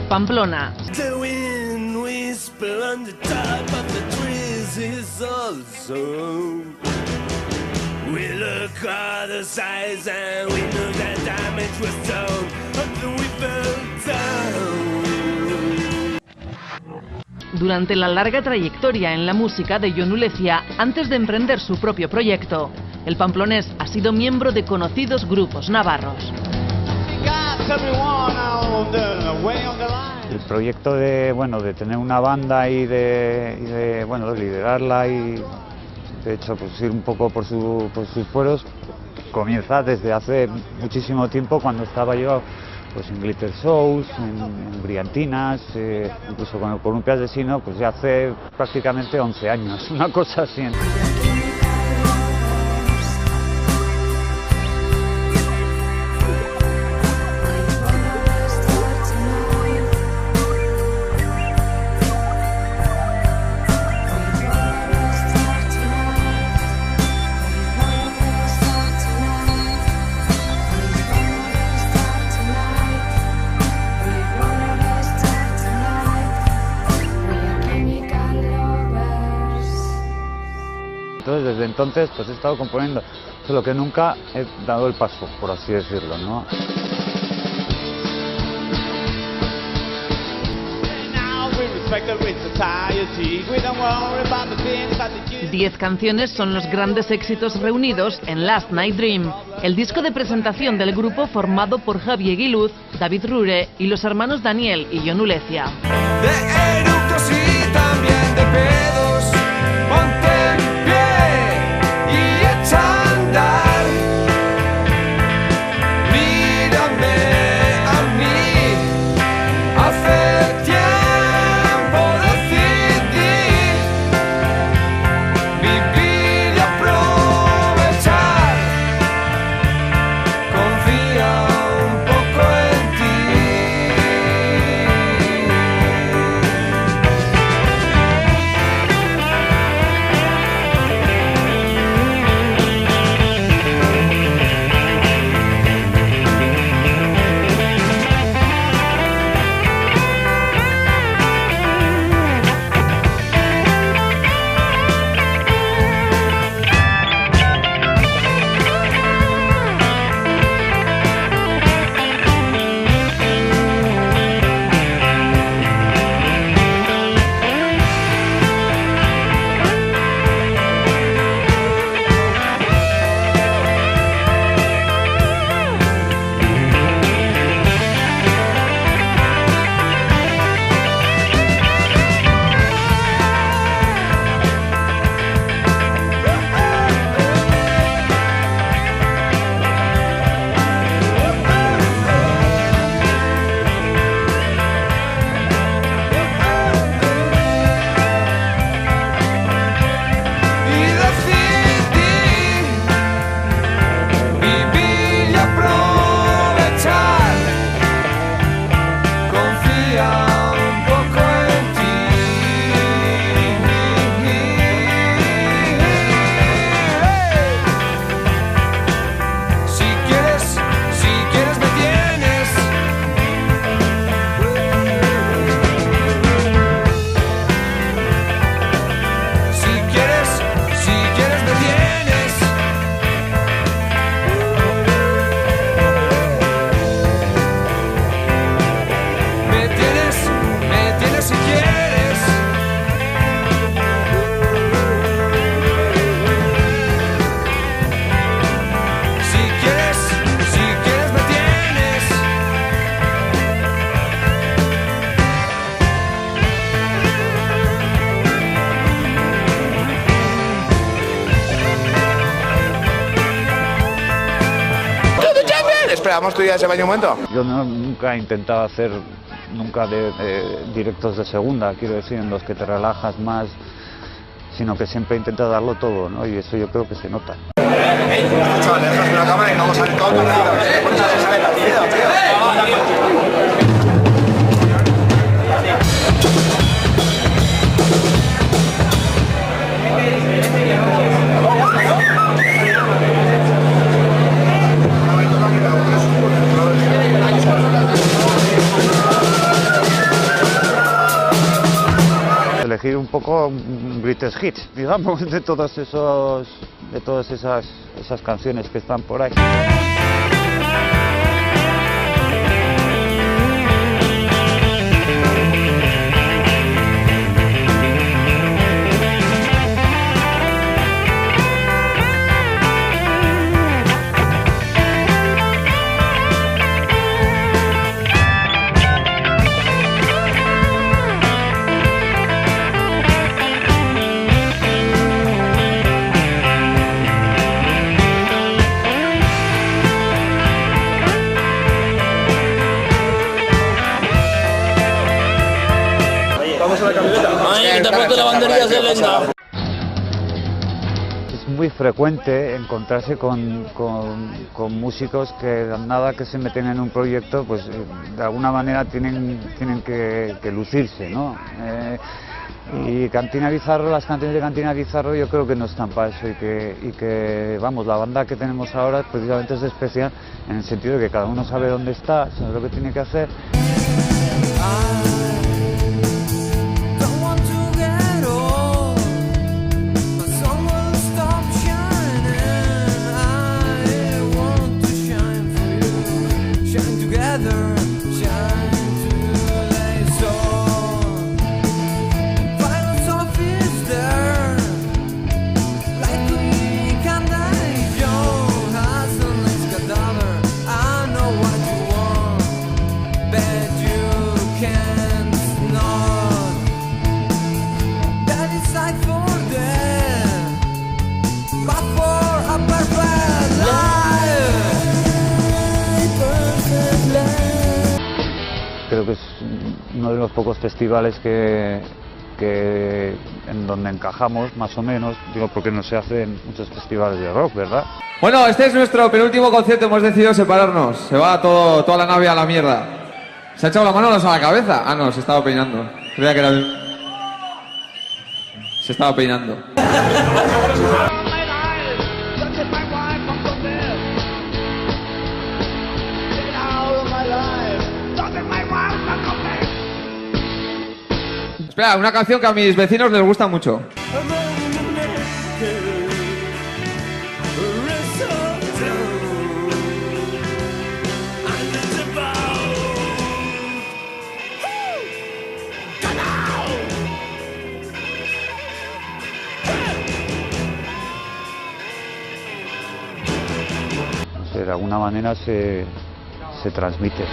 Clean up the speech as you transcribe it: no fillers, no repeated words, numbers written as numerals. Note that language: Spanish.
Pamplona. Durante la larga trayectoria en la música de Jon Ulecia, antes de emprender su propio proyecto, el pamplonés ha sido miembro de conocidos grupos navarros. El proyecto de tener una banda y de liderarla y de hecho pues ir un poco por sus fueros comienza desde hace muchísimo tiempo, cuando estaba yo pues en Glitter Shows, en Briantinas, incluso con el Columpio Asesino, pues ya hace prácticamente 11 años, una cosa así. Entonces, desde entonces, pues he estado componiendo, solo que nunca he dado el paso, por así decirlo, ¿no? Diez canciones son los grandes éxitos reunidos en Last Night Dream, el disco de presentación del grupo formado por Javi Eguiluz, David Rure y los hermanos Daniel y Jon Ulecia. De eructos y también de pedos, ponte en pie y echa a andar. Mírame a mí, hace tiempo decidí vivir y aprovechar. Confía un poco en ti. Esperamos tu día ese baño un momento. Yo nunca he intentado hacer directos de segunda, quiero decir, en los que te relajas más, sino que siempre he intentado darlo todo, ¿no? Y eso yo creo que se nota. Chavales, déjame la cámara y no vamos a ver todo el partido. elegir un poco un greatest hits, digamos, de todas esas canciones que están por ahí. Vamos a la camioneta. Ay, te ponte la banderilla de lenta. Es muy frecuente encontrarse con músicos que nada que se meten en un proyecto, pues de alguna manera tienen que lucirse, ¿no? Y Cantina Bizarro, las canciones de Cantina Bizarro yo creo que no están para eso y que vamos, la banda que tenemos ahora precisamente es especial en el sentido de que cada uno sabe dónde está, sabe lo que tiene que hacer. Creo que es uno de los pocos festivales en donde encajamos, más o menos, digo porque no se hacen muchos festivales de rock, ¿verdad? Bueno, este es nuestro penúltimo concierto, hemos decidido separarnos, se va toda la nave a la mierda. ¿Se ha echado la mano a la cabeza? Ah, no, se estaba peinando. Creía que era... Se estaba peinando. Espera, una canción que a mis vecinos les gusta mucho. De alguna manera se transmite.